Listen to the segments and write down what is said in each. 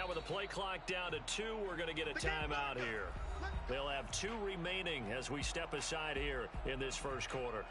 Now with the play clock down to 2, we're going to get a timeout here. They'll have 2 remaining as we step aside here in this first quarter.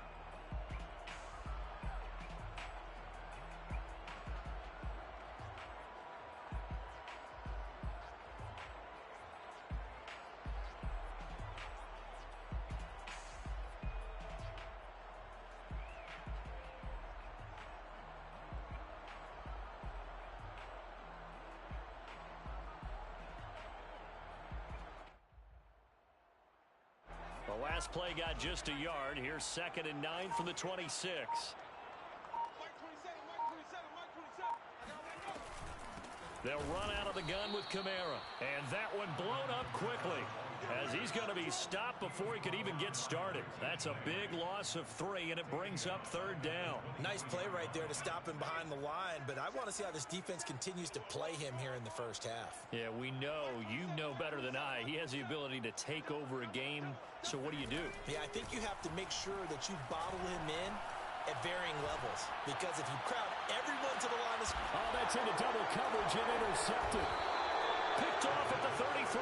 The last play got just a yard. Here's 2nd and 9 from the 26. They'll run out of the gun with Kamara. And that one blown up quickly as he's going to be stopped before he could even get started. That's a big loss of 3, and it brings up 3rd down. Nice play right there to stop him behind the line, but I want to see how this defense continues to play him here in the first half. Yeah, we know. You know better than I. He has the ability to take over a game, so what do you do? Yeah, I think you have to make sure that you bottle him in at varying levels, because if you crowd everyone to the line of... Oh, that's into double coverage and intercepted. Picked off at the 33.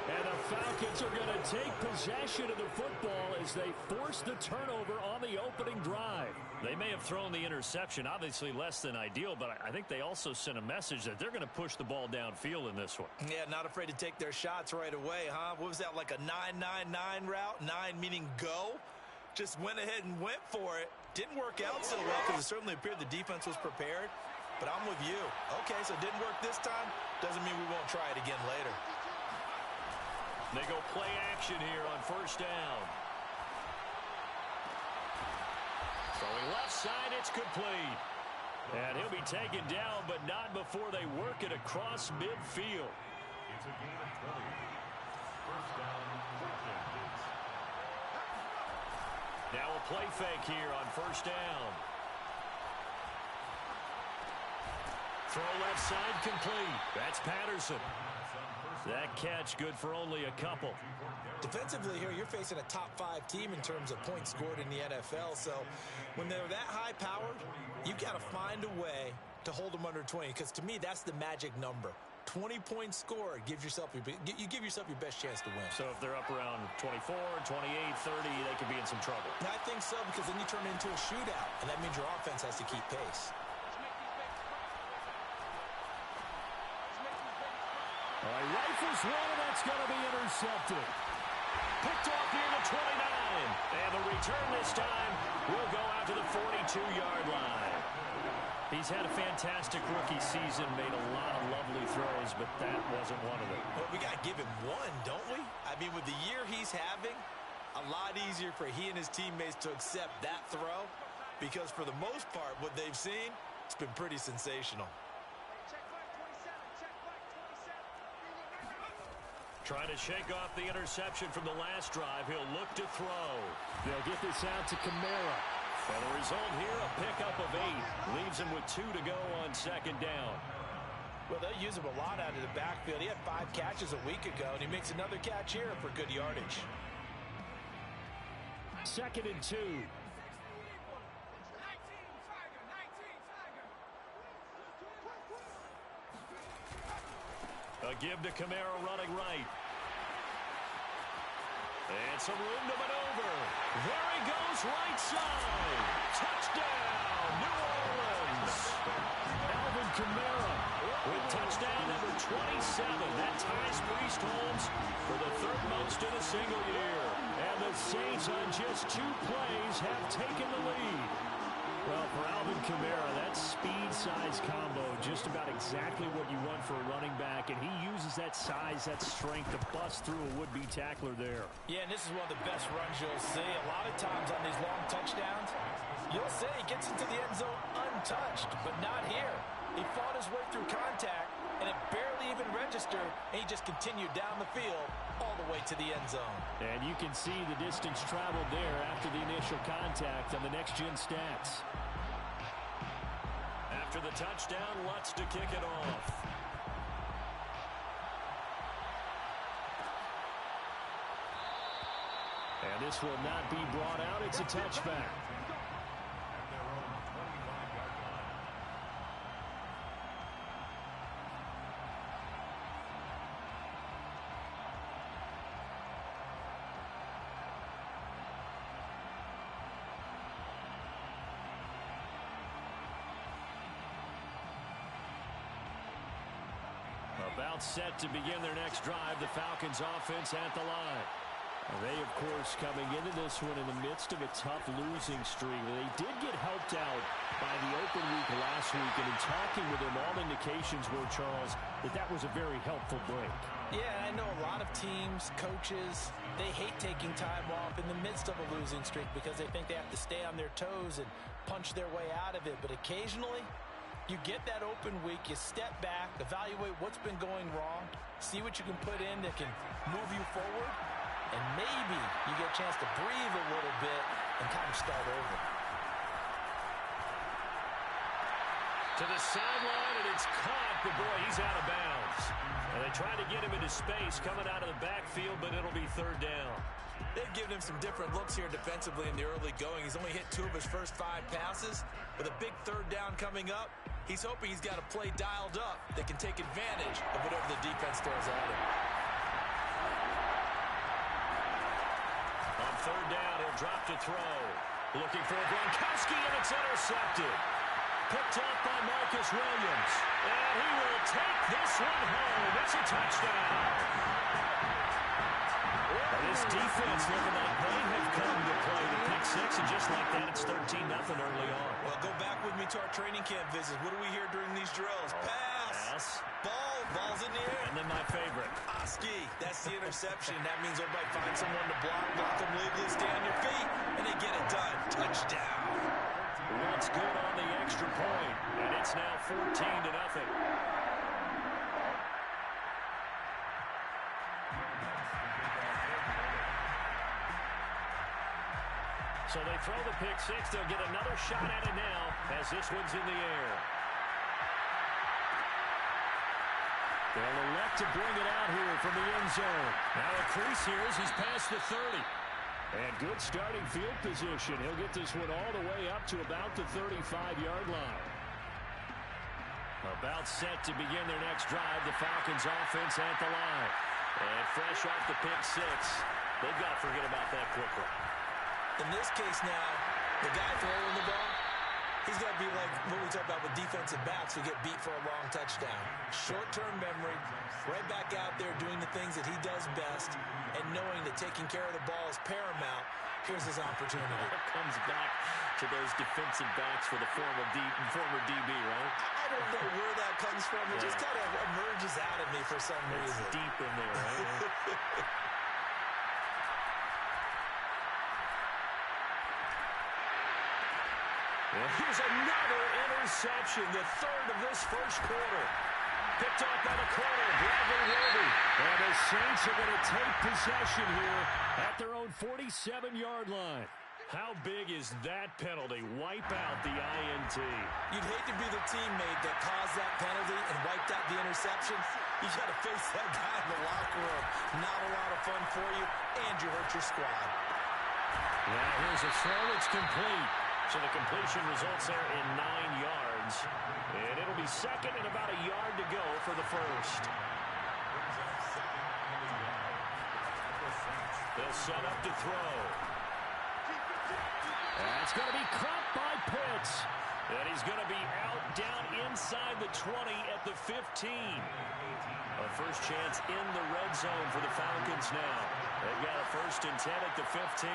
And the Falcons are going to take possession of the football as they force the turnover on the opening drive. They may have thrown the interception, obviously less than ideal, but I think they also sent a message that they're going to push the ball downfield in this one. Yeah, not afraid to take their shots right away, huh? What was that, like a 9-9-9 route? 9 meaning go? Just went ahead and went for it. Didn't work out so well because it certainly appeared the defense was prepared. But I'm with you. Okay, so it didn't work this time. Doesn't mean we won't try it again later. They go play action here on 1st down. Throwing left side, it's complete. And he'll be taken down, but not before they work it across midfield. It's a gain of 20. 1st down, Falcons. Now a play fake here on 1st down. Throw left side complete. That's Patterson. That catch good for only a couple. Defensively here, you're facing a top 5 team in terms of points scored in the NFL. So when they're that high powered, you've got to find a way to hold them under 20. Because to me, that's the magic number. 20 points scored gives yourself you give yourself your best chance to win. So if they're up around 24, 28, 30, they could be in some trouble. And I think so, because then you turn it into a shootout, and that means your offense has to keep pace. All right, rifles one, and that's going to be intercepted. Picked off near the 29. And the return this time will go out to the 42-yard line. He's had a fantastic rookie season, made a lot of lovely throws, but that wasn't one of them. Well, we got to give him one, don't we? I mean, with the year he's having, a lot easier for he and his teammates to accept that throw, because for the most part, what they've seen, it's been pretty sensational. Trying to shake off the interception from the last drive. He'll look to throw. They'll get this out to Kamara. And the result here, a pickup of 8. Leaves him with 2 to go on 2nd down. Well, they'll use him a lot out of the backfield. He had 5 catches a week ago, and he makes another catch here for good yardage. 2nd and 2. A give to Kamara running right. And some room to maneuver. There he goes, right side. Touchdown, New Orleans. Alvin Kamara with touchdown number 27. That ties Priest Holmes for the 3rd most in a single year. And the Saints on just 2 plays have taken the lead. Well, for Alvin Kamara, that speed-size combo, just about exactly what you want for a running back, and he uses that size, that strength to bust through a would-be tackler there. Yeah, and this is one of the best runs you'll see. A lot of times on these long touchdowns, you'll see he gets into the end zone untouched, but not here. He fought his way through contact, and it barely even registered, and he just continued down the field all the way to the end zone. And you can see the distance traveled there after the initial contact on the next-gen stats. After the touchdown, Lutz to kick it off. And this will not be brought out. It's a touchback. About set to begin their next drive, the Falcons offense at the line. They, of course, coming into this one in the midst of a tough losing streak. They did get helped out by the open week last week, and in talking with them, all indications were, Charles, that was a very helpful break. Yeah, I know a lot of teams, coaches, they hate taking time off in the midst of a losing streak because they think they have to stay on their toes and punch their way out of it. But occasionally, you get that open week, you step back, evaluate what's been going wrong, see what you can put in that can move you forward, and maybe you get a chance to breathe a little bit and kind of start over. To the sideline, and it's caught, but boy, he's out of bounds. And they try to get him into space coming out of the backfield, but it'll be third down. They've given him some different looks here defensively in the early going. He's only hit 2 of his first 5 passes. With a big third down coming up, he's hoping he's got a play dialed up that can take advantage of whatever the defense throws at him. On third down, he'll drop to throw. Looking for Gronkowski, and it's intercepted. Picked up by Marcus Williams. And he will take this one home. It's a touchdown. And this defense looking like they have come to play the pick six, and just like that, it's 13-0 early on. Well, go back with me to our training camp visits. What do we hear during these drills? Pass. Ball's in the air. And then my favorite. Ski. That's the interception. That means everybody find someone to block them legally, stay on your feet, and they get it done. Touchdown. That's good on the extra point, and it's now 14-0. So they throw the pick six. They'll get another shot at it now as this one's in the air. They'll elect to bring it out here from the end zone. Now a crease here as he's past the 30. And good starting field position. He'll get this one all the way up to about the 35-yard line. About set to begin their next drive. The Falcons offense at the line. And fresh off the pick six, they've got to forget about that quickly. In this case now, the guy throwing the ball, he's got to be like what we talk about with defensive backs who get beat for a long touchdown. Short-term memory, right back out there doing the things that he does best, and knowing that taking care of the ball is paramount. Here's his opportunity. It comes back to those defensive backs for the former DB, right? I don't know where that comes from. It just kind of emerges out of me for some reason. It's deep in there, right? And here's another interception, the third of this first quarter. Picked off by the corner, Bradley Roby. And the Saints are going to take possession here at their own 47-yard line. How big is that penalty? Wipe out the INT. You'd hate to be the teammate that caused that penalty and wiped out the interception. You got to face that guy in the locker room. Not a lot of fun for you, and you hurt your squad. Now here's a throw. It's complete. So the completion results there in 9 yards. And it'll be second and about a yard to go for the first. They'll set up to throw. That's going to be caught by Pitts. And he's going to be out down inside the 20 at the 15. A first chance in the red zone for the Falcons now. They've got a 1st and 10 at the 15.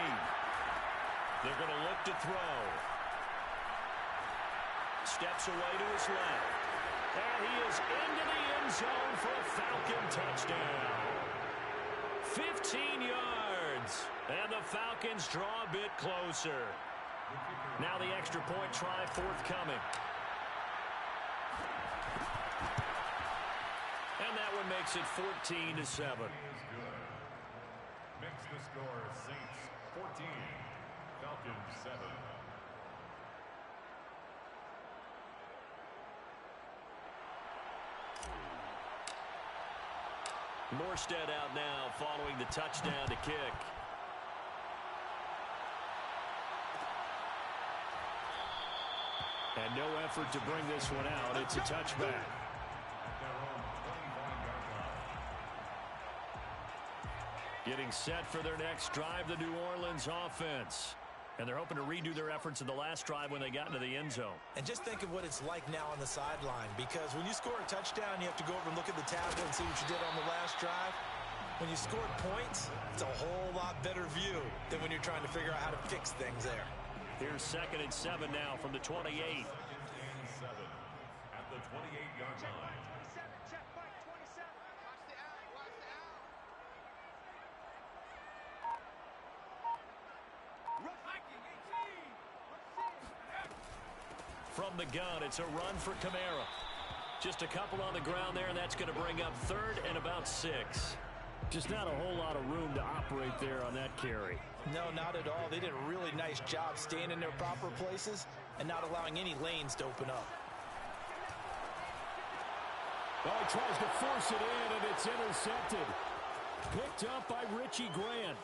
They're going to look to throw. Steps away to his left. And he is into the end zone for a Falcon touchdown. 15 yards. And the Falcons draw a bit closer. Now the extra point try forthcoming. And that one makes it 14-7. Makes the score Saints 14, Falcons 7. Morstead out now following the touchdown to kick. And no effort to bring this one out. It's a touchback. Getting set for their next drive, the New Orleans offense. And they're hoping to redo their efforts in the last drive when they got into the end zone. And just think of what it's like now on the sideline, because when you score a touchdown, you have to go over and look at the tablet and see what you did on the last drive. When you scored points, it's a whole lot better view than when you're trying to figure out how to fix things there. Here's 2nd and 7 now from the 28. 7 at the 28-yard line. From the gun, it's a run for Kamara. Just a couple on the ground there, and that's going to bring up 3rd and about 6. Just not a whole lot of room to operate there on that carry. No, not at all. They did a really nice job staying in their proper places and not allowing any lanes to open up. Oh, he tries to force it in, and it's intercepted. Picked up by Richie Grant.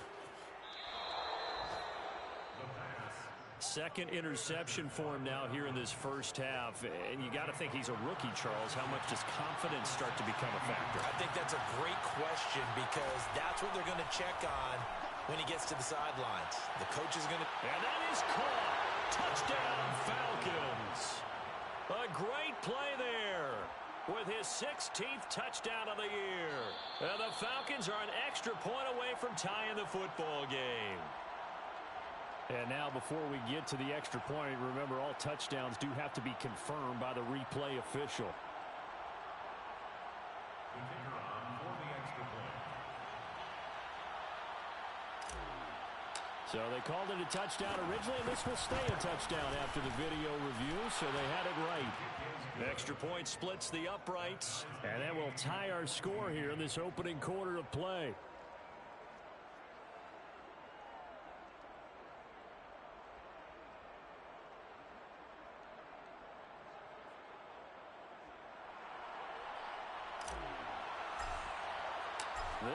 2nd interception for him now here in this first half. And you got to think he's a rookie, Charles. How much does confidence start to become a factor? I think that's a great question, because that's what they're going to check on when he gets to the sidelines. The coach is going to... And that is caught. Touchdown, Falcons. A great play there with his 16th touchdown of the year. And the Falcons are an extra point away from tying the football game. And now before we get to the extra point, remember all touchdowns do have to be confirmed by the replay official. The kicker on for the extra point. So they called it a touchdown originally, and this will stay a touchdown after the video review, so they had it right. Extra point splits the uprights. And that will tie our score here in this opening quarter of play.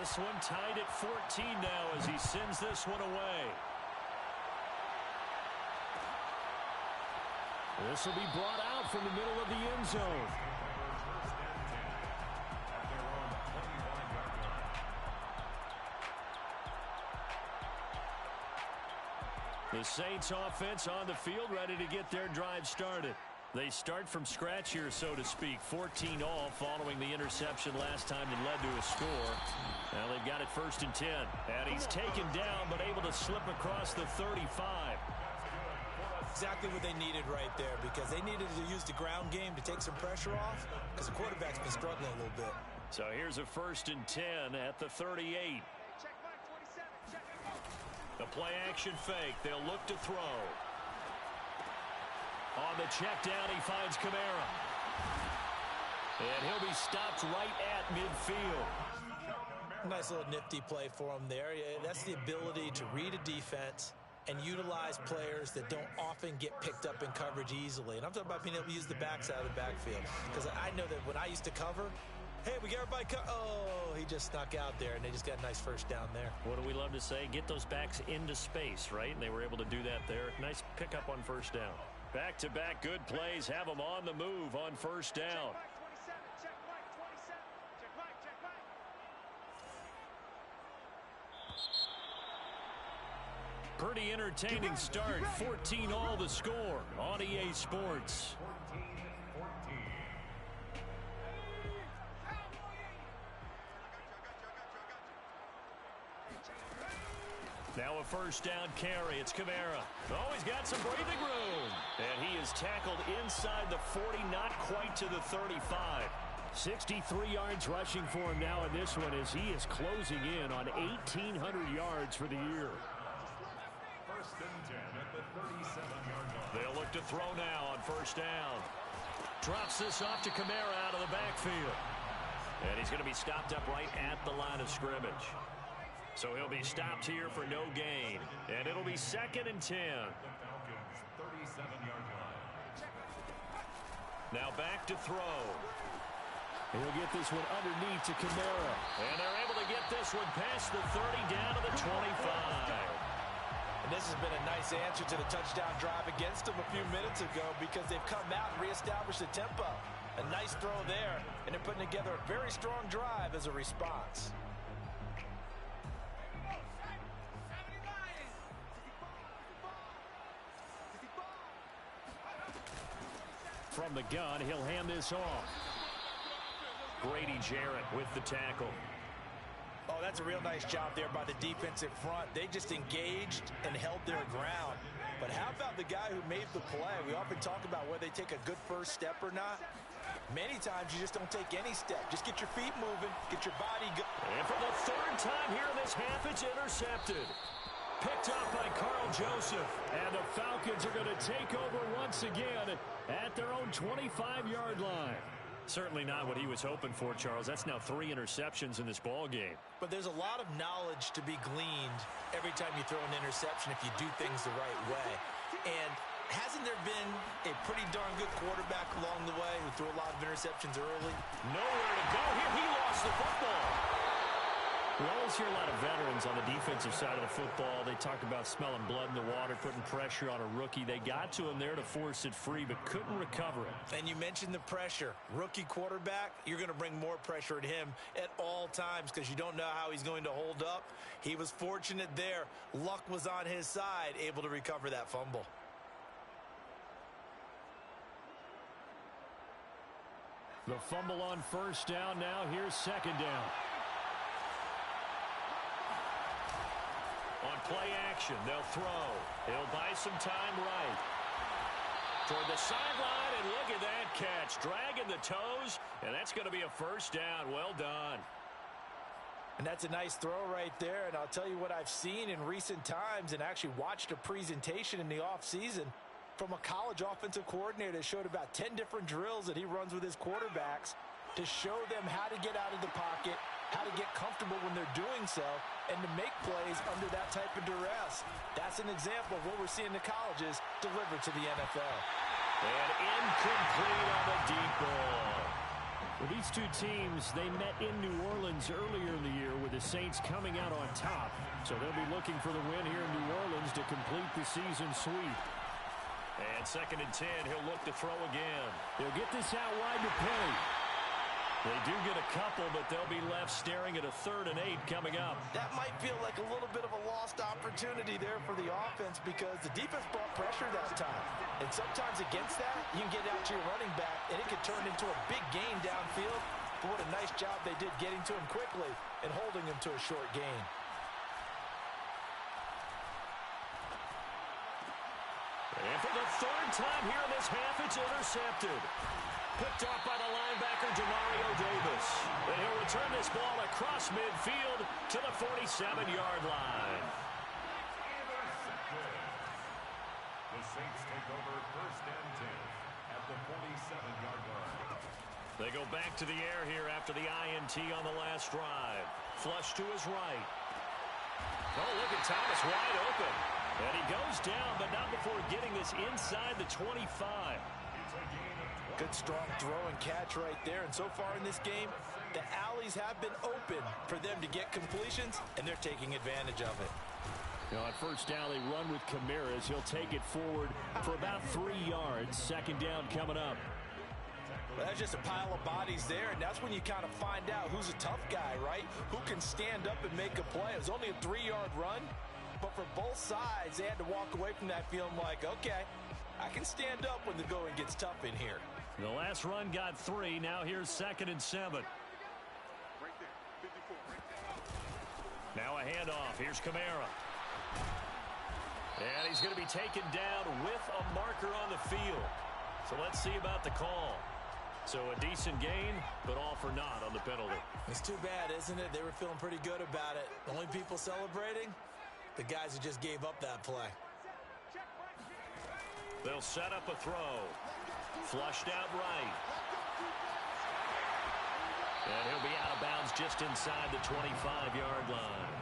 This one tied at 14 now as he sends this one away. This will be brought out from the middle of the end zone. The Saints offense on the field, ready to get their drive started. They start from scratch here, so to speak. 14 all following the interception last time that led to a score. Now they've got it 1st and 10. And he's taken down, but able to slip across the 35. Exactly what they needed right there, because they needed to use the ground game to take some pressure off, because the quarterback's been struggling a little bit. So here's a 1st and 10 at the 38. The play action fake. They'll look to throw. On the check down, he finds Kamara. And he'll be stopped right at midfield. Nice little nifty play for him there. That's the ability to read a defense and utilize players that don't often get picked up in coverage easily. And I'm talking about being able to use the backside of the backfield. Because I know that when I used to cover, hey, we got everybody oh, he just snuck out there, and they just got a nice first down there. What do we love to say? Get those backs into space, right? And they were able to do that there. Nice pickup on 1st down. Back-to-back good plays have them on the move on 1st down. Pretty entertaining start. 14 all the score on EA Sports. 14-14. Now a 1st down carry. It's Kamara. Oh, he's got some breathing room. And he is tackled inside the 40, not quite to the 35. 63 yards rushing for him now in this one as he is closing in on 1,800 yards for the year. 1st and 10 at the 37-yard line. They'll look to throw now on 1st down. Drops this off to Kamara out of the backfield. And he's going to be stopped up right at the line of scrimmage. So he'll be stopped here for no gain. And it'll be 2nd and 10. The Falcons' 37-yard line. Now back to throw. He'll get this one underneath to Kamara. And they're able to get this one past the 30 down to the 25. And this has been a nice answer to the touchdown drive against them a few minutes ago, because they've come out and reestablished the tempo. A nice throw there, and they're putting together a very strong drive as a response. from the gun. He'll hand this off. Grady Jarrett with the tackle. Oh, that's a real nice job there by the defensive front. They just engaged and held their ground. But how about the guy who made the play? We often talk about whether they take a good first step or not. Many times you just don't take any step. Just get your feet moving, get your body going. And for the third time here in this half, it's intercepted. Picked up by Carl Joseph. And the Falcons are going to take over once again at their own 25-yard line. Certainly not what he was hoping for, Charles. That's now 3 interceptions in this ball game. But there's a lot of knowledge to be gleaned every time you throw an interception if you do things the right way. And hasn't there been a pretty darn good quarterback along the way who threw a lot of interceptions early? Nowhere to go here. He lost the football. We always hear a lot of veterans on the defensive side of the football. They talk about smelling blood in the water, putting pressure on a rookie. They got to him there to force it free, but couldn't recover it. And you mentioned the pressure. Rookie quarterback, you're going to bring more pressure at him at all times because you don't know how he's going to hold up. He was fortunate there. Luck was on his side, able to recover that fumble. The fumble on first down. Now here's second down. On play action, they'll throw. He'll buy some time right. Toward the sideline, and look at that catch. Dragging the toes, and that's going to be a first down. Well done. And that's a nice throw right there. And I'll tell you what I've seen in recent times and actually watched a presentation in the offseason from a college offensive coordinator that showed about 10 different drills that he runs with his quarterbacks to show them how to get out of the pocket, how to get comfortable when they're doing so, and to make plays under that type of duress. That's an example of what we're seeing in the colleges delivered to the NFL. And incomplete on the deep ball. Well, these two teams, they met in New Orleans earlier in the year with the Saints coming out on top. So they'll be looking for the win here in New Orleans to complete the season sweep. And 2nd and 10, he'll look to throw again. He'll get this out wide to Penny. They do get a couple, but they'll be left staring at a 3rd and 8 coming up. That might feel like a little bit of a lost opportunity there for the offense because the defense brought pressure that time. And sometimes against that, you can get out to your running back, and it could turn into a big gain downfield. But what a nice job they did getting to him quickly and holding him to a short gain. And for the 3rd time here in this half, it's intercepted. Picked off by the linebacker, Demario Davis. And he'll return this ball across midfield to the 47-yard line. The Saints take over 1st and 10 at the 47-yard line. They go back to the air here after the INT on the last drive. Flush to his right. Oh, look at Thomas wide open. And he goes down, but not before getting this inside the 25. Good strong throw and catch right there. And so far in this game, the alleys have been open for them to get completions, and they're taking advantage of it. Now on first down, they run with Camaras. He'll take it forward for about 3 yards. 2nd down coming up. Well, that's just a pile of bodies there, and that's when you kind of find out who's a tough guy, right? Who can stand up and make a play. It was only a 3-yard run, but for both sides, they had to walk away from that feeling like, okay, I can stand up when the going gets tough in here. The last run got 3. Now here's 2nd and 7. Now a handoff. Here's Kamara. And he's going to be taken down with a marker on the field. So let's see about the call. So a decent gain, but all for naught on the penalty. It's too bad, isn't it? They were feeling pretty good about it. The only people celebrating, the guys who just gave up that play. They'll set up a throw. Flushed out right. And he'll be out of bounds just inside the 25-yard line.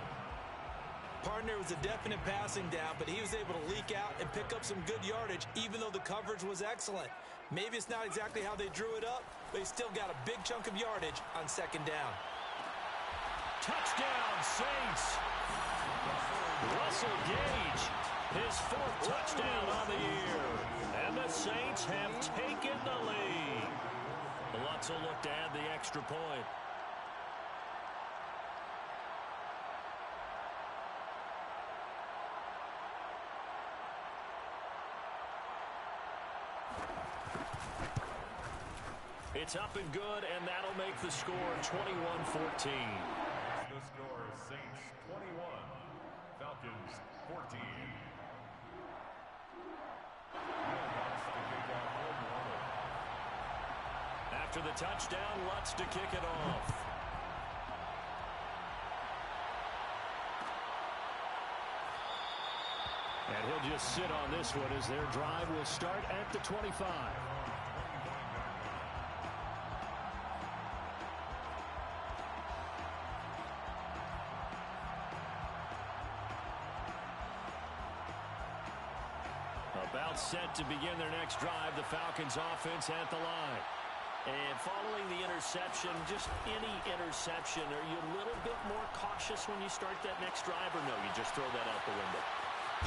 Partner was a definite passing down, but he was able to leak out and pick up some good yardage, even though the coverage was excellent. Maybe it's not exactly how they drew it up, but he still got a big chunk of yardage on 2nd down. Touchdown, Saints. Russell Gage, his 4th touchdown on the year. And the Saints have taken the lead. Lutz will look to add the extra point. It's up and good, and that'll make the score 21-14. The score, Saints 21, Falcons 14. After the touchdown, Lutz to kick it off. And he'll just sit on this one as their drive will start at the 25. About set to begin their next drive, the Falcons offense at the line. And following the interception, just any interception, are you a little bit more cautious when you start that next drive, or no, you just throw that out the window?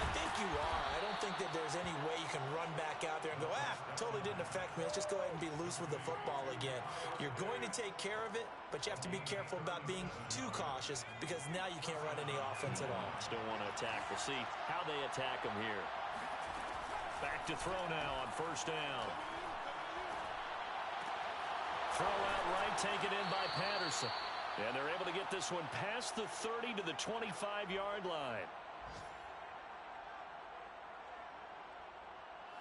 I think you are. I don't think that there's any way you can run back out there and go, totally didn't affect me. Let's just go ahead and be loose with the football again. You're going to take care of it, but you have to be careful about being too cautious because now you can't run any offense at all. Still want to attack. We'll see how they attack them here. Back to throw now on first down. Throw out right, taken in by Patterson. And they're able to get this one past the 30 to the 25-yard line.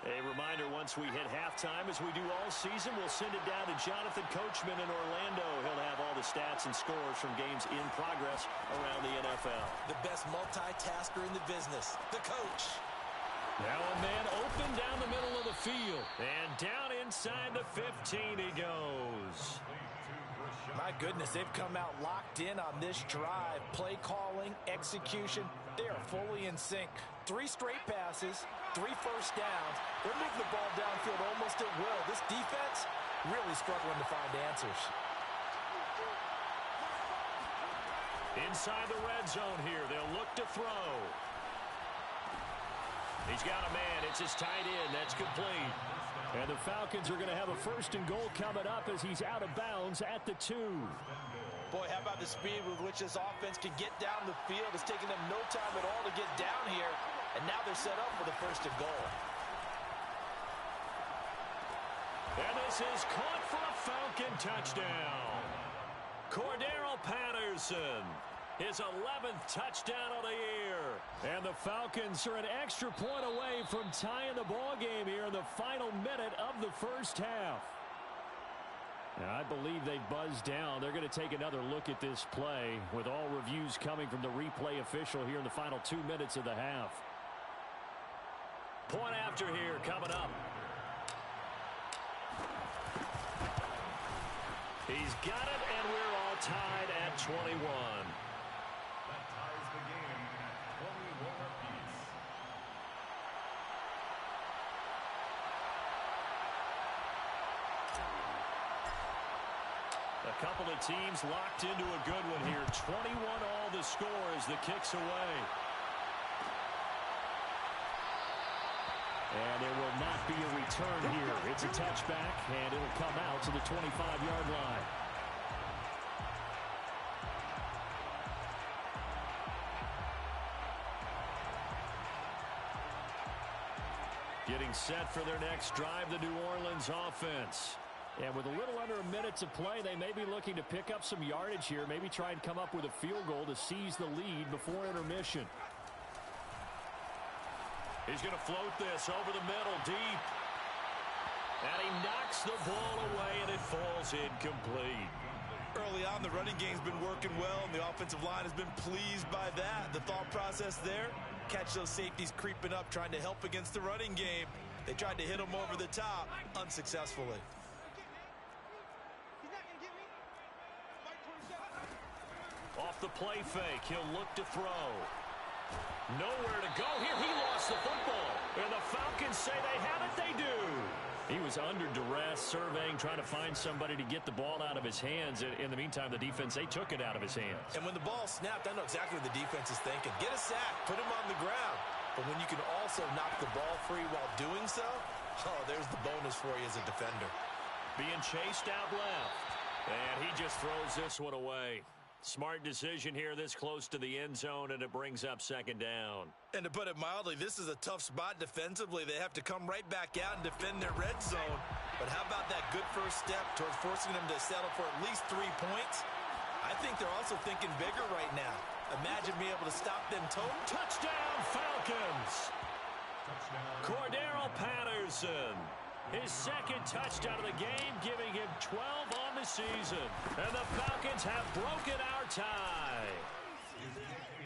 A reminder, once we hit halftime, as we do all season, we'll send it down to Jonathan Coachman in Orlando. He'll have all the stats and scores from games in progress around the NFL. The best multitasker in the business, the coach. Now a man open down the middle of the field. And down inside the 15 he goes. My goodness, they've come out locked in on this drive. Play calling, execution, they are fully in sync. 3 straight passes, 3 first downs. They're moving the ball downfield almost at will. This defense really struggling to find answers. Inside the red zone here, they'll look to throw. He's got a man. It's his tight end. That's complete. And the Falcons are going to have a first and goal coming up as he's out of bounds at the 2. Boy, how about the speed with which this offense can get down the field? It's taking them no time at all to get down here. And now they're set up for the first and goal. And this is caught for a Falcon touchdown. Cordero Patterson. His 11th touchdown of the year. And the Falcons are an extra point away from tying the ball game here in the final minute of the first half. And I believe they buzzed down. They're going to take another look at this play with all reviews coming from the replay official here in the final 2 minutes of the half. Point after here coming up. He's got it, and we're all tied at 21. That ties the game at 21 apiece. A couple of teams locked into a good one here. 21 all the score as the kick's away. And there will not be a return here. It's a touchback, and it'll come out to the 25-yard line. Getting set for their next drive, the New Orleans offense. And with a little under a minute to play, they may be looking to pick up some yardage here, maybe try and come up with a field goal to seize the lead before intermission. He's going to float this over the middle, deep. And he knocks the ball away, and it falls incomplete. Early on, the running game's been working well, and the offensive line has been pleased by that. The thought process there, catch those safeties creeping up, trying to help against the running game. They tried to hit them over the top, unsuccessfully. Off the play fake, he'll look to throw. Nowhere to go here. He lost the football. And the Falcons say they have it. They do. He was under duress, surveying, trying to find somebody to get the ball out of his hands. In the meantime, the defense, they took it out of his hands. And when the ball snapped, I know exactly what the defense is thinking. Get a sack, put him on the ground. But when you can also knock the ball free while doing so, oh, there's the bonus for you as a defender. Being chased out left. And he just throws this one away. Smart decision here this close to the end zone, and it brings up second down. And to put it mildly, this is a tough spot defensively. They have to come right back out and defend their red zone. But how about that good first step towards forcing them to settle for at least 3 points? I think they're also thinking bigger right now. Imagine being able to stop them total. Touchdown, Falcons! Cordero Patterson. His second touchdown of the game, giving him 12 on the season. And the Falcons have broken our tie.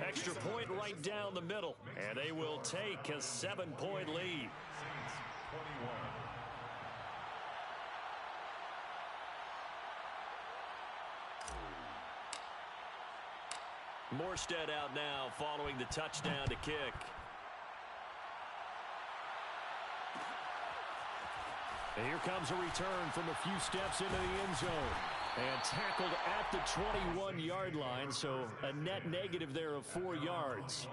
Extra point right down the middle. And they will take a 7-point lead. Morstead out now following the touchdown to kick. And here comes a return from a few steps into the end zone. And tackled at the 21-yard line, so a net negative there of 4 yards.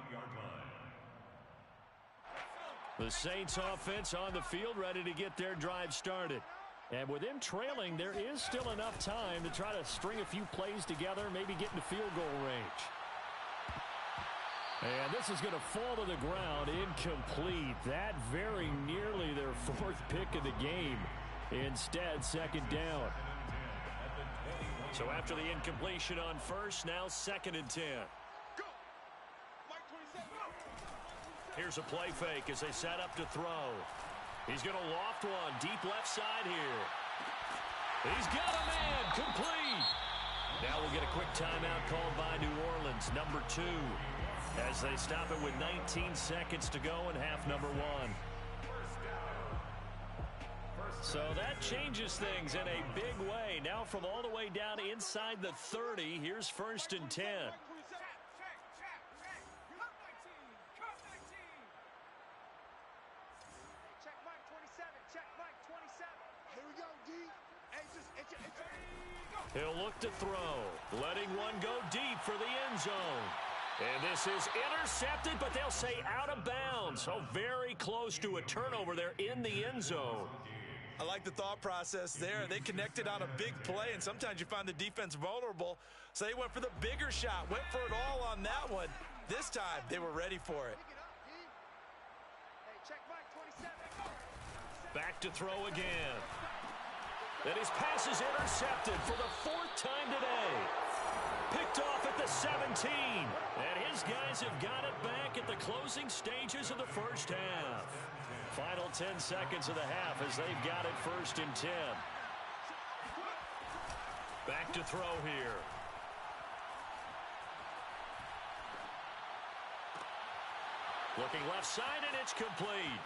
The Saints offense on the field ready to get their drive started. And with them trailing, there is still enough time to try to string a few plays together, maybe get into field goal range. And this is going to fall to the ground, incomplete. That very nearly their 4th pick of the game. Instead, second down. So after the incompletion on first, now 2nd and 10. Here's a play fake as they set up to throw. He's going to loft one deep left side here. He's got a man, complete. Now we'll get a quick timeout called by New Orleans, number 2. As they stop it with 19 seconds to go in half number 1. So that changes things in a big way. Now from all the way down inside the 30, here's 1st and 10. He'll look to throw, letting one go deep for the end zone. And this is intercepted, but they'll say out of bounds. So very close to a turnover there in the end zone. I like the thought process there. They connected on a big play, and sometimes you find the defense vulnerable. So they went for the bigger shot, went for it all on that one. This time, they were ready for it. Back to throw again. And his pass is intercepted for the 4th time today. Picked off at the 17. And his guys have got it back at the closing stages of the first half. Final 10 seconds of the half as they've got it 1st and 10. Back to throw here. Looking left side, and it's complete.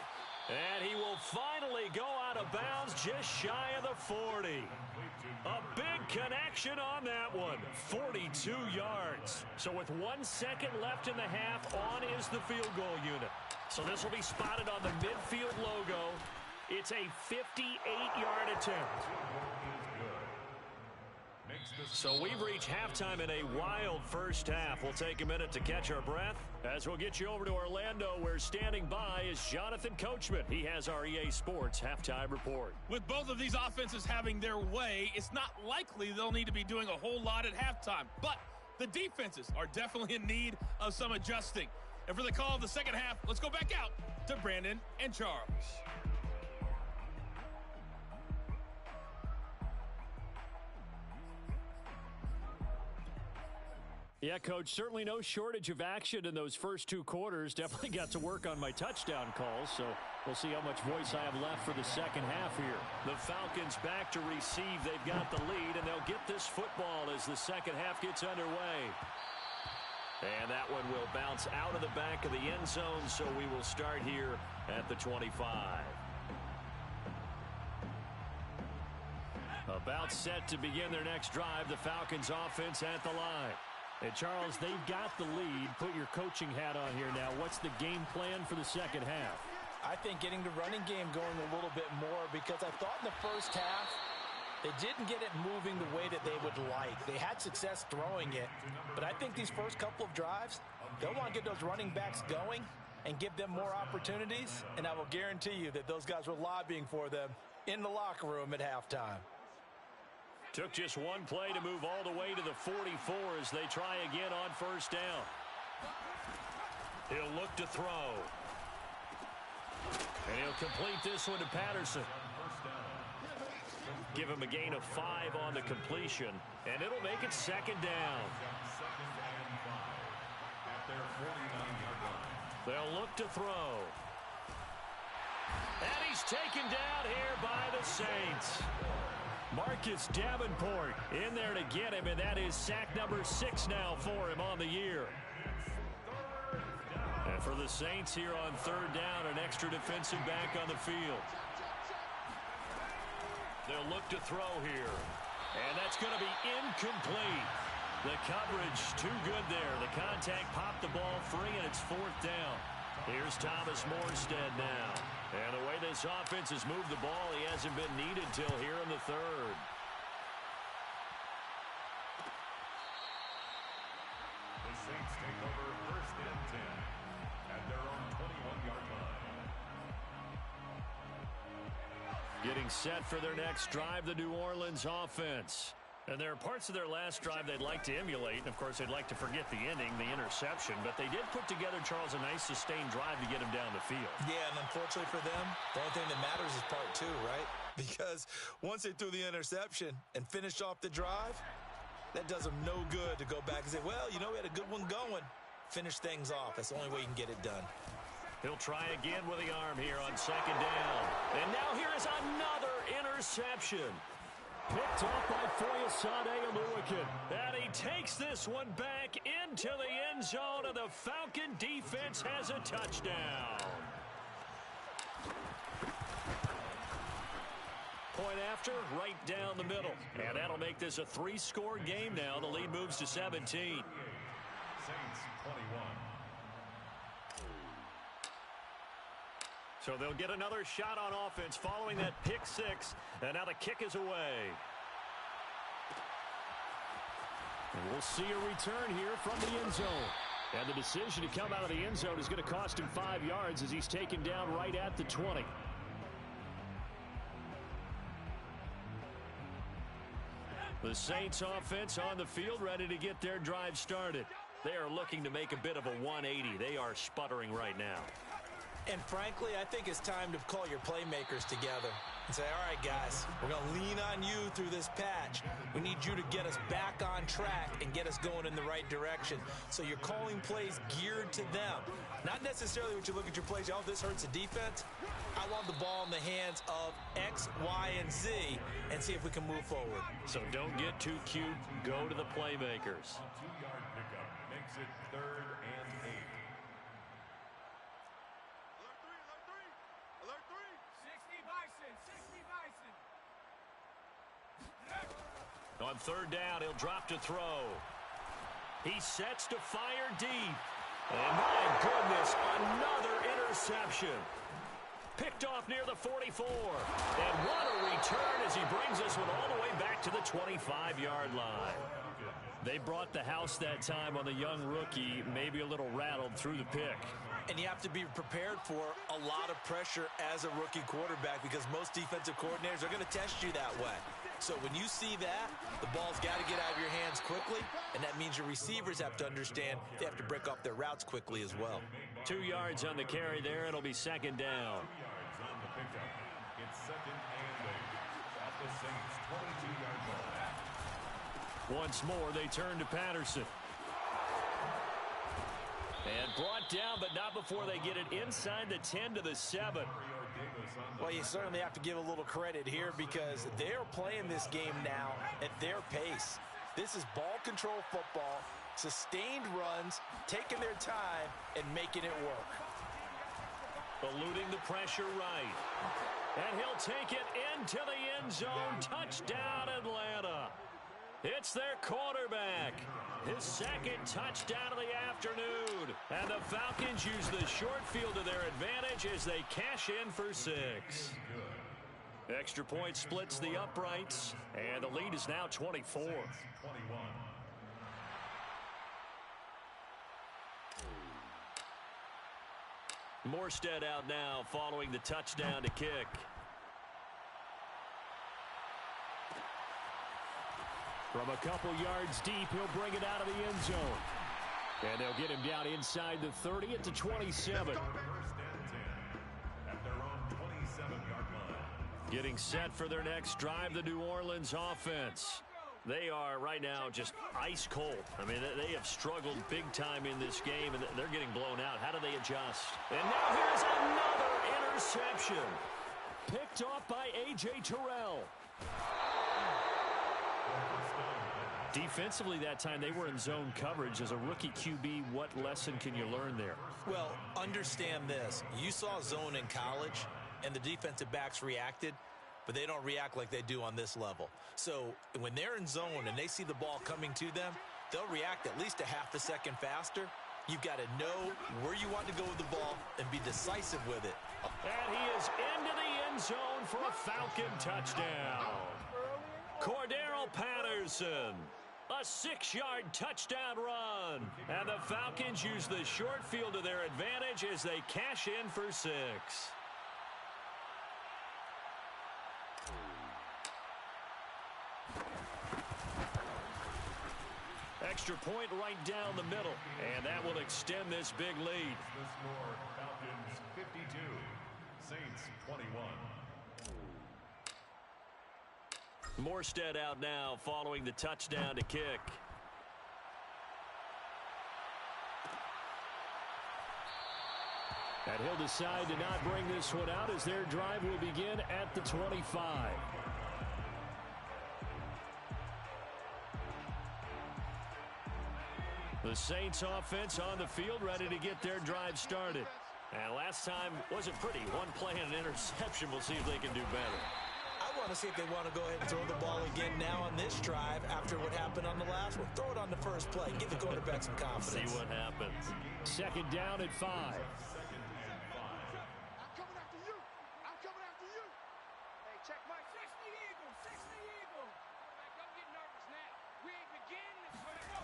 And he will finally go out of bounds just shy of the 40. A big connection on that one. 42 yards. So with 1 second left in the half, on is the field goal unit. So this will be spotted on the midfield logo. It's a 58-yard attempt. So we've reached halftime in a wild first half. We'll take a minute to catch our breath as we'll get you over to Orlando, where standing by is Jonathan Coachman. He has our EA Sports halftime report. With both of these offenses having their way, it's not likely they'll need to be doing a whole lot at halftime. But the defenses are definitely in need of some adjusting. And for the call of the second half, let's go back out to Brandon and Charles. Yeah, Coach, certainly no shortage of action in those first 2 quarters. Definitely got to work on my touchdown calls, so we'll see how much voice I have left for the second half here. The Falcons back to receive. They've got the lead, and they'll get this football as the second half gets underway. And that one will bounce out of the back of the end zone, so we will start here at the 25. About set to begin their next drive, the Falcons offense at the line. And Charles, they've got the lead. Put your coaching hat on here now. What's the game plan for the second half? I think getting the running game going a little bit more, because I thought in the first half they didn't get it moving the way that they would like. They had success throwing it, but I think these first couple of drives, they'll want to get those running backs going and give them more opportunities, and I will guarantee you that those guys were lobbying for them in the locker room at halftime. Took just one play to move all the way to the 44 as they try again on first down. He'll look to throw. And he'll complete this one to Patterson. give him a gain of 5 on the completion, and it'll make it second down. Second and 5 at their 49-yard line. They'll look to throw. And he's taken down here by the Saints. Marcus Davenport in there to get him, and that is sack number 6 now for him on the year. And for the Saints here on third down, an extra defensive back on the field. They'll look to throw here. And that's going to be incomplete. The coverage too good there. The contact popped the ball free, and it's fourth down. Here's Thomas Morstead now. And the way this offense has moved the ball, he hasn't been needed till here in the third. The Saints take over first and 10 at their own 21-yard line. Getting set for their next drive, the New Orleans offense. And there are parts of their last drive they'd like to emulate. And, of course, they'd like to forget the ending, the interception. But they did put together, Charles, a nice sustained drive to get him down the field. Yeah, and unfortunately for them, the only thing that matters is part 2, right? Because once they threw the interception and finished off the drive, that does them no good to go back and say, well, you know, we had a good one going. Finish things off. That's the only way you can get it done. He'll try again with the arm here on second down. And now here is another interception. Picked off by Foyesade Oluwakin. And he takes this one back into the end zone, and the Falcon defense has a touchdown. Point after, right down the middle. And that'll make this a 3-score game now. The lead moves to 17. Saints 21. So they'll get another shot on offense following that pick 6. And now the kick is away. And we'll see a return here from the end zone. And the decision to come out of the end zone is going to cost him 5 yards as he's taken down right at the 20. The Saints offense on the field ready to get their drive started. They are looking to make a bit of a 180. They are sputtering right now. And frankly, I think it's time to call your playmakers together and say, all right, guys, we're going to lean on you through this patch. We need you to get us back on track and get us going in the right direction. So you're calling plays geared to them. Not necessarily what you look at your plays, oh, this hurts the defense. I want the ball in the hands of X, Y, and Z and see if we can move forward. So don't get too cute. Go to the playmakers. 2-yard pickup makes it third and 8. Alert 3. 60 Bison. 60 Bison. On third down, he'll drop to throw. He sets to fire deep. And my goodness, another interception. Picked off near the 44. And what a return as he brings this one all the way back to the 25-yard line. They brought the house that time on the young rookie, maybe a little rattled through the pick. And you have to be prepared for a lot of pressure as a rookie quarterback because most defensive coordinators are going to test you that way. So when you see that, the ball's got to get out of your hands quickly, and that means your receivers have to understand they have to break off their routes quickly as well. 2 yards on the carry there. It'll be second down. 2 yards on the pickup. It's second and 8 at the Saints' 22-yard line. Once more, they turn to Patterson. And brought down, but not before they get it inside the 10 to the 7. Well, you certainly have to give a little credit here because they're playing this game now at their pace. This is ball control football, sustained runs, taking their time, and making it work. Eluding the pressure right. And he'll take it into the end zone. Touchdown, Atlanta. It's their quarterback. His second touchdown of the afternoon. And the Falcons use the short field to their advantage as they cash in for 6. Extra point splits the uprights. And the lead is now 24. 21. Morstead out now following the touchdown to kick. From a couple yards deep, he'll bring it out of the end zone. And they'll get him down inside the 30 at the 27. First and 10 at their own 27-yard line. Getting set for their next drive, the New Orleans offense. They are right now just ice cold. I mean, they have struggled big time in this game, and they're getting blown out. How do they adjust? And now here's another interception. Picked off by A.J. Terrell. Defensively that time, they were in zone coverage. As a rookie QB, what lesson can you learn there? Well, understand this. You saw zone in college, and the defensive backs reacted, but they don't react like they do on this level. So when they're in zone and they see the ball coming to them, they'll react at least a half a second faster. You've got to know where you want to go with the ball and be decisive with it. And he is into the end zone for a Falcon touchdown. Cordero Patterson. A 6-yard touchdown run. And the Falcons use the short field to their advantage as they cash in for 6. Extra point right down the middle. And that will extend this big lead. The score, Falcons 52, Saints 21. Morstead out now following the touchdown to kick. And he'll decide to not bring this one out as their drive will begin at the 25. The Saints offense on the field ready to get their drive started. And last time wasn't pretty. One play and an interception. We'll see if they can do better. I want to see if they want to go ahead and throw the ball again now on this drive after what happened on the last one. Throw it on the first play. Give the quarterback some confidence. See what happens. Second down at 5. I'm coming after you. I'm coming after you. Hey, check my 60 Eagle. 60 Eagle. Don't get nervous now. We ain't beginning. It's going to go.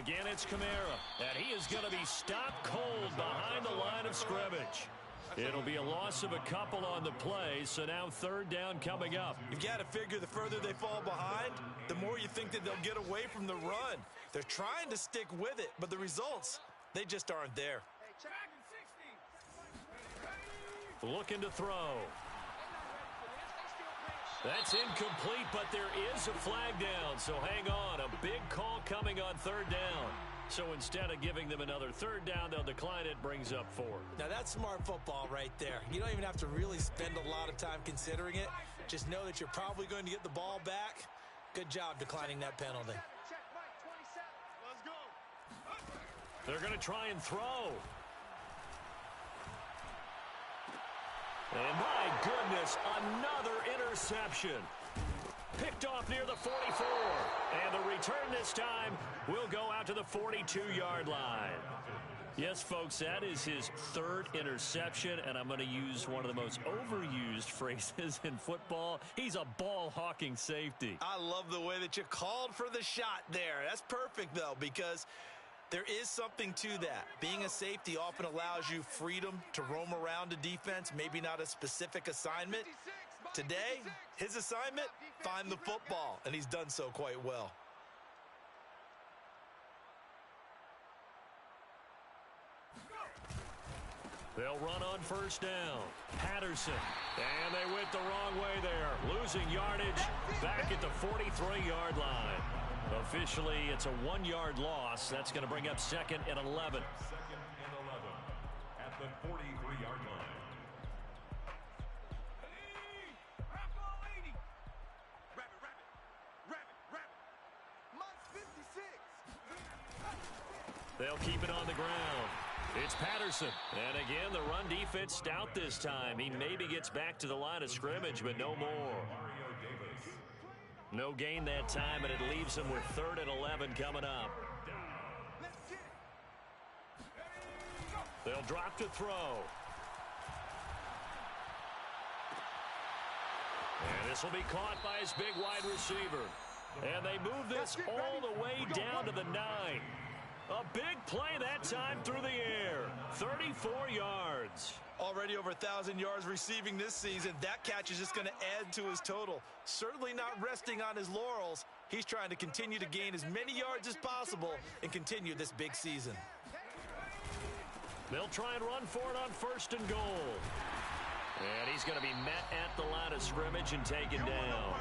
Again, it's Kamara, and he is going to be stopped cold behind the line of scrimmage. It'll be a loss of a couple on the play, so now third down coming up. You've got to figure the further they fall behind, the more you think that they'll get away from the run. They're trying to stick with it, but the results, they just aren't there. Hey, check 60. Looking to throw. That's incomplete, but there is a flag down, so hang on. A big call coming on third down. So instead of giving them another third down, they'll decline it, brings up 4. Now that's smart football right there. You don't even have to really spend a lot of time considering it. Just know that you're probably going to get the ball back. Good job declining that penalty. Check Mike 27. Let's go. They're going to try and throw. And my goodness, another interception. Picked off near the 44. And the return this time will go out to the 42-yard line. Yes, folks, that is his third interception, and I'm going to use one of the most overused phrases in football. He's a ball-hawking safety. I love the way that you called for the shot there. That's perfect, though, because there is something to that. Being a safety often allows you freedom to roam around a defense, maybe not a specific assignment. Today, his assignment, find the football, and he's done so quite well. They'll run on first down. Patterson. And they went the wrong way there. Losing yardage back at the 43-yard line. Officially, it's a 1-yard loss. That's going to bring up second and 11. Second and 11 at the 43-yard line. They'll keep it on the ground. It's Patterson. And again, the run defense stout this time. He maybe gets back to the line of scrimmage, but no more. No gain that time, and it leaves him with third and 11 coming up. They'll drop to throw. And this will be caught by his big wide receiver. And they move this all the way down to the 9. A big play that time through the air. 34 yards. Already over 1,000 yards receiving this season. That catch is just going to add to his total. Certainly not resting on his laurels. He's trying to continue to gain as many yards as possible and continue this big season. They'll try and run for it on first and goal. And he's going to be met at the line of scrimmage and taken down.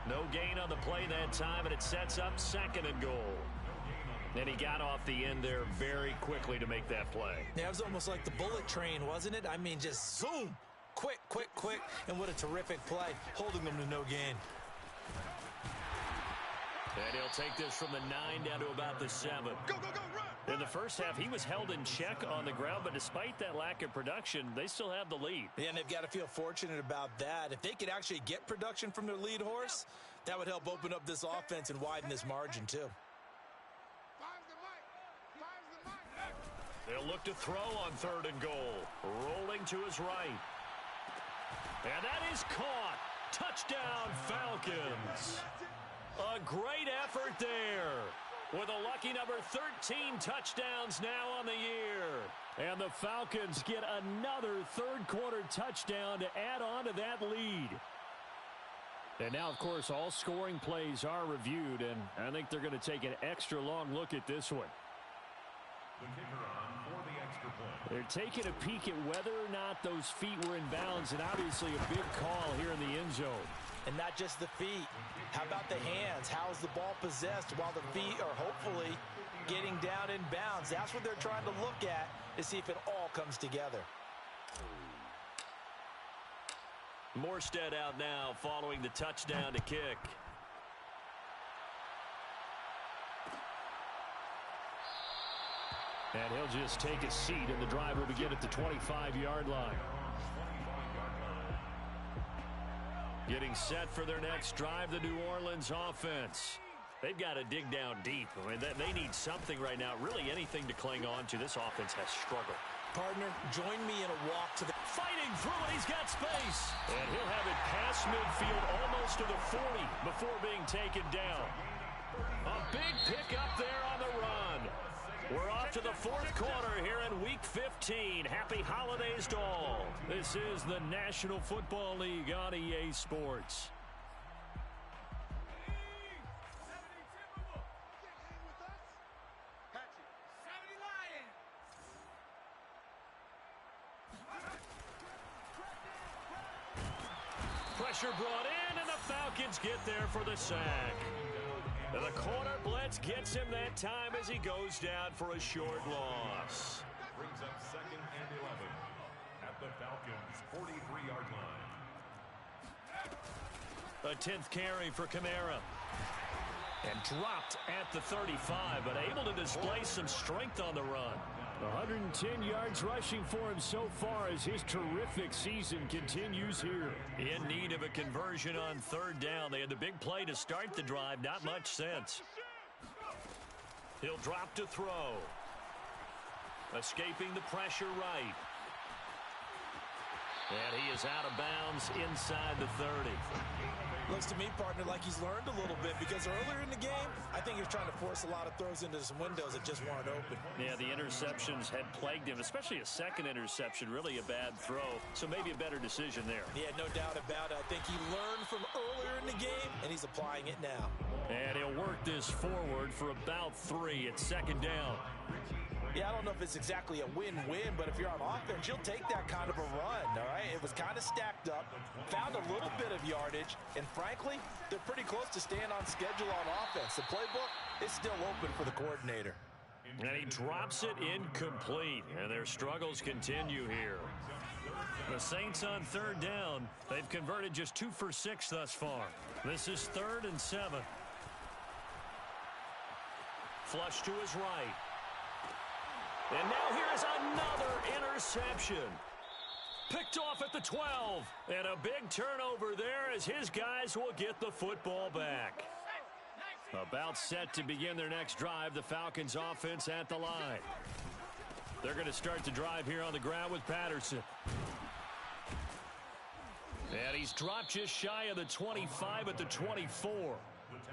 No gain on the play that time, and it sets up 2nd and goal. And he got off the end there very quickly to make that play. Yeah, it was almost like the bullet train, wasn't it? I mean, just zoom. Quick, quick, quick. And what a terrific play, holding them to no gain. And he'll take this from the 9 down to about the 7. Go, go, go, run! In the first half, he was held in check on the ground, but despite that lack of production, they still have the lead. Yeah, and they've got to feel fortunate about that. If they could actually get production from their lead horse, that would help open up this offense and widen this margin, too. They'll look to throw on 3rd and goal. Rolling to his right. And that is caught. Touchdown, Falcons. A great effort there. With a lucky number 13 touchdowns now on the year. And the Falcons get another 3rd quarter touchdown to add on to that lead. And now, of course, all scoring plays are reviewed, and I think they're going to take an extra long look at this one. The kicker on for the extra point. They're taking a peek at whether or not those feet were in bounds, and obviously a big call here in the end zone. And not just the feet. How about the hands? How is the ball possessed while the feet are hopefully getting down in bounds? That's what they're trying to look at to see if it all comes together. Morstead out now following the touchdown to kick. And he'll just take a seat, and the drive will begin at the 25-yard line. Getting set for their next drive, the New Orleans offense. They've got to dig down deep. I mean, they need something right now, really anything to cling on to. This offense has struggled. Partner, join me in a walk to the... Fighting through it, he's got space. And he'll have it past midfield almost to the 40 before being taken down. A big pickup there on the run. We're off to the 4th quarter here in Week 15. Happy holidays to all. This is the National Football League on EA Sports. Pressure brought in, and the Falcons get there for the sack. And the corner blitz gets him that time as he goes down for a short loss. Brings up 2nd and 11 at the Falcons' 43-yard line. A 10th carry for Kamara. And dropped at the 35, but able to display some strength on the run. 110 yards rushing for him so far as his terrific season continues here. In need of a conversion on 3rd down. They had the big play to start the drive. Not much sense. He'll drop to throw. Escaping the pressure right. And he is out of bounds inside the 30. Looks to me, partner, like he's learned a little bit, because earlier in the game, I think he was trying to force a lot of throws into some windows that just weren't open. Yeah, the interceptions had plagued him, especially a 2nd interception, really a bad throw. So maybe a better decision there. Yeah, no doubt about it. I think he learned from earlier in the game, and he's applying it now. And he'll work this forward for about 3 at 2nd down. Yeah, I don't know if it's exactly a win-win, but if you're on offense, you'll take that kind of a run, all right? It was kind of stacked up, found a little bit of yardage, and frankly, they're pretty close to staying on schedule on offense. The playbook is still open for the coordinator. And he drops it incomplete, and their struggles continue here. The Saints on 3rd down. They've converted just 2 for 6 thus far. This is 3rd and 7. Flush to his right. And now here is another interception. Picked off at the 12. And a big turnover there as his guys will get the football back. About set to begin their next drive, the Falcons offense at the line. They're going to start the drive here on the ground with Patterson. And he's dropped just shy of the 25 at the 24.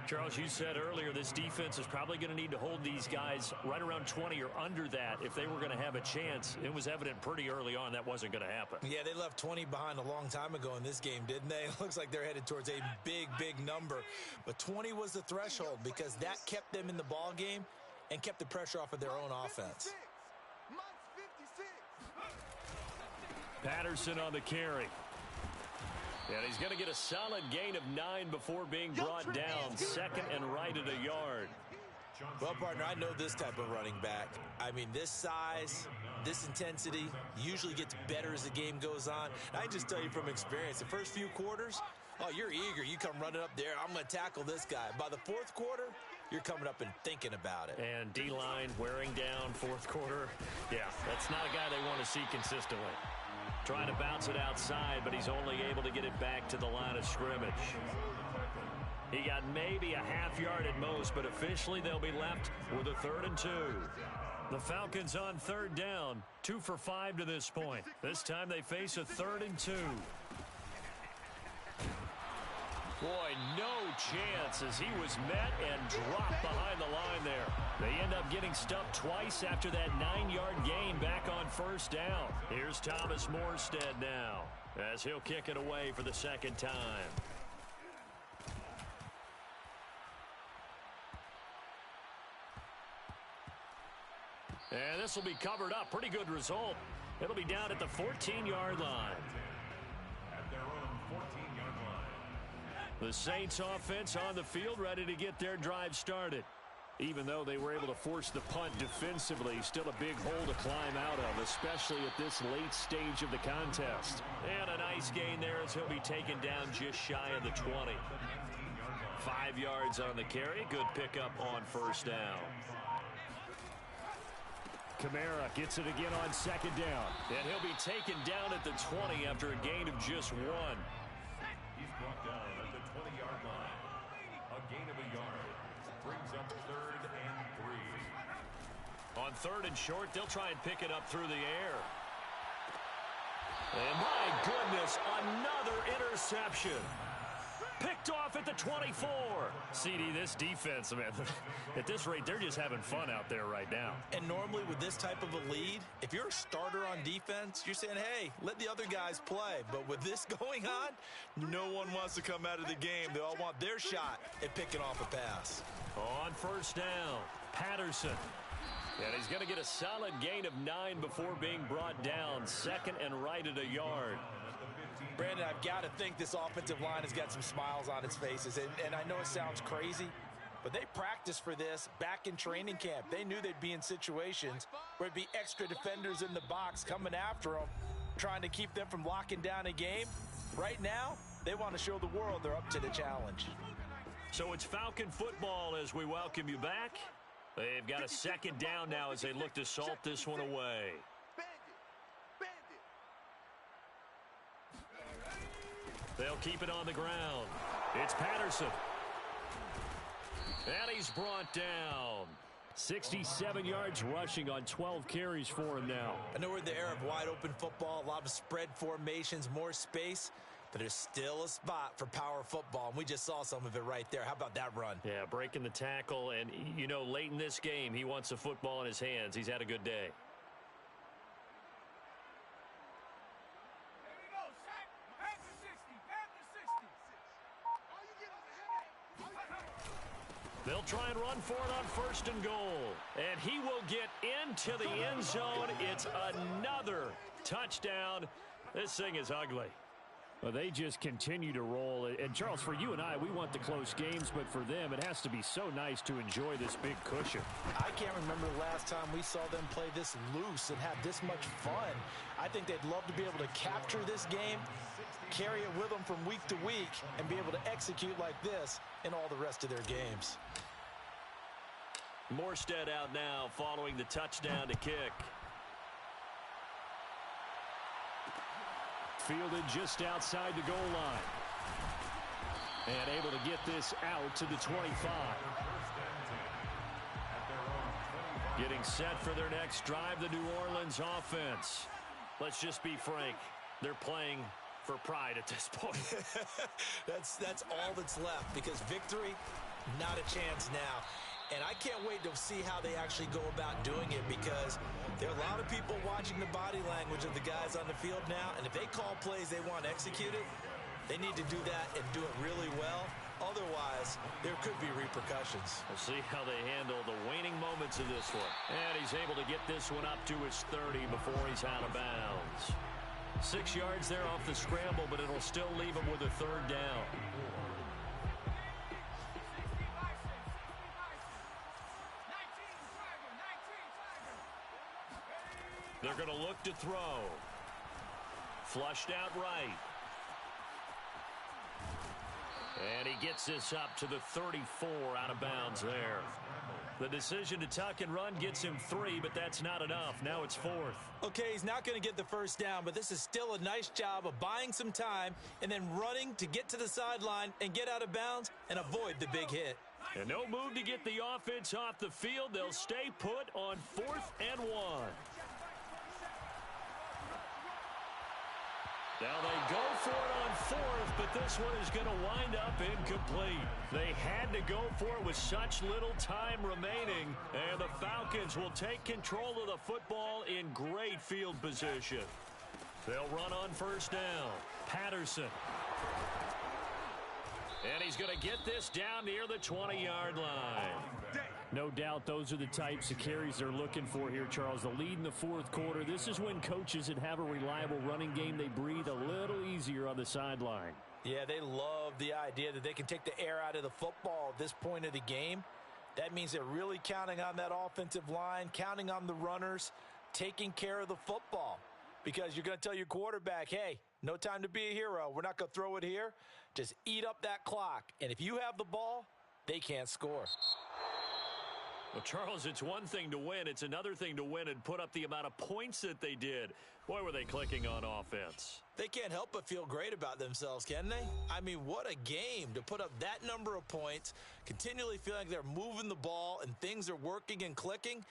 Charles, you said earlier this defense is probably going to need to hold these guys right around 20 or under that if they were going to have a chance. It was evident pretty early on that wasn't going to happen. Yeah, they left 20 behind a long time ago in this game, didn't they? It looks like they're headed towards a big, big number. But 20 was the threshold because that kept them in the ball game and kept the pressure off of their own offense. Patterson on the carry. And he's going to get a solid gain of 9 before being brought down. Second and right at a yard. Well, partner, I know this type of running back. I mean, this size, this intensity usually gets better as the game goes on. And I just tell you from experience, the first few quarters, oh, you're eager. You come running up there. I'm going to tackle this guy. By the fourth quarter, you're coming up and thinking about it. And D-line wearing down fourth quarter. Yeah, that's not a guy they want to see consistently. Trying to bounce it outside, but he's only able to get it back to the line of scrimmage. He got maybe a half yard at most, but officially they'll be left with a 3rd and 2. The Falcons on 3rd down, 2 for 5 to this point. This time they face a 3rd and 2. Boy, no chance as he was met and dropped behind the line there. They end up getting stuffed twice after that 9-yard gain back on 1st down. Here's Thomas Morstead now as he'll kick it away for the 2nd time. And this will be covered up. Pretty good result. It'll be down at the 14-yard line. At their own 14-yard line. The Saints offense on the field, ready to get their drive started. Even though they were able to force the punt defensively, still a big hole to climb out of, especially at this late stage of the contest. And a nice gain there as he'll be taken down just shy of the 20. 5 yards on the carry. Good pickup on 1st down. Kamara gets it again on 2nd down. And he'll be taken down at the 20 after a gain of just 1. He's brought down at the 20-yard line. A gain of a yard. Brings up 3rd and 3. On 3rd and short, they'll try and pick it up through the air. And my goodness, another interception. Picked off at the 24. CD, this defense, man, at this rate, they're just having fun out there right now. And normally with this type of a lead, if you're a starter on defense, you're saying, hey, let the other guys play. But with this going on, no one wants to come out of the game. They all want their shot at picking off a pass. On 1st down, Patterson. And he's going to get a solid gain of 9 before being brought down. 2nd and right at a yard. Brandon, I've got to think this offensive line has got some smiles on its faces. And I know it sounds crazy, but they practiced for this back in training camp. They knew they'd be in situations where it'd be extra defenders in the box coming after them, trying to keep them from locking down a game. Right now, they want to show the world they're up to the challenge. So it's Falcon football as we welcome you back. They've got a 2nd down now as they look to salt this one away. They'll keep it on the ground. It's Patterson. And he's brought down. 67 yards rushing on 12 carries for him now. I know we're in the era of wide open football, a lot of spread formations, more space, but there's still a spot for power football, and we just saw some of it right there. How about that run? Yeah, breaking the tackle, and, you know, late in this game, he wants the football in his hands. He's had a good day. They'll try and run for it on 1st and goal. And he will get into the end zone. It's another touchdown. This thing is ugly. Well, they just continue to roll. And, Charles, for you and I, we want the close games, but for them, it has to be so nice to enjoy this big cushion. I can't remember the last time we saw them play this loose and have this much fun. I think they'd love to be able to capture this game, carry it with them from week to week, and be able to execute like this in all the rest of their games. Morstead out now following the touchdown to kick. Fielded just outside the goal line. And able to get this out to the 25. Getting set for their next drive, the New Orleans offense. Let's just be frank. They're playing for pride at this point. That's all that's left, because victory, not a chance now. And I can't wait to see how they actually go about doing it, because there are a lot of people watching the body language of the guys on the field now, and if they call plays they want executed, they need to do that and do it really well. Otherwise, there could be repercussions. We'll see how they handle the waning moments of this one. And he's able to get this one up to his 30 before he's out of bounds. 6 yards there off the scramble, but it'll still leave him with a third down. They're going to look to throw. Flushed out right. And he gets this up to the 34 out of bounds there. The decision to tuck and run gets him 3, but that's not enough. Now it's 4th. Okay, he's not going to get the first down, but this is still a nice job of buying some time and then running to get to the sideline and get out of bounds and avoid the big hit. And no move to get the offense off the field. They'll stay put on 4th and 1. Now they go for it on 4th, but this one is going to wind up incomplete. They had to go for it with such little time remaining, and the Falcons will take control of the football in great field position. They'll run on first down. Patterson. And he's going to get this down near the 20-yard line. No doubt those are the types of carries they're looking for here, Charles. The lead in the 4th quarter. This is when coaches that have a reliable running game, they breathe a little easier on the sideline. Yeah, they love the idea that they can take the air out of the football at this point of the game. That means they're really counting on that offensive line, counting on the runners, taking care of the football. Because you're going to tell your quarterback, hey, no time to be a hero. We're not going to throw it here. Just eat up that clock. And if you have the ball, they can't score. Well, Charles, it's one thing to win. It's another thing to win and put up the amount of points that they did. Boy, were they clicking on offense. They can't help but feel great about themselves, can they? I mean, what a game to put up that number of points, continually feeling like they're moving the ball and things are working and clicking.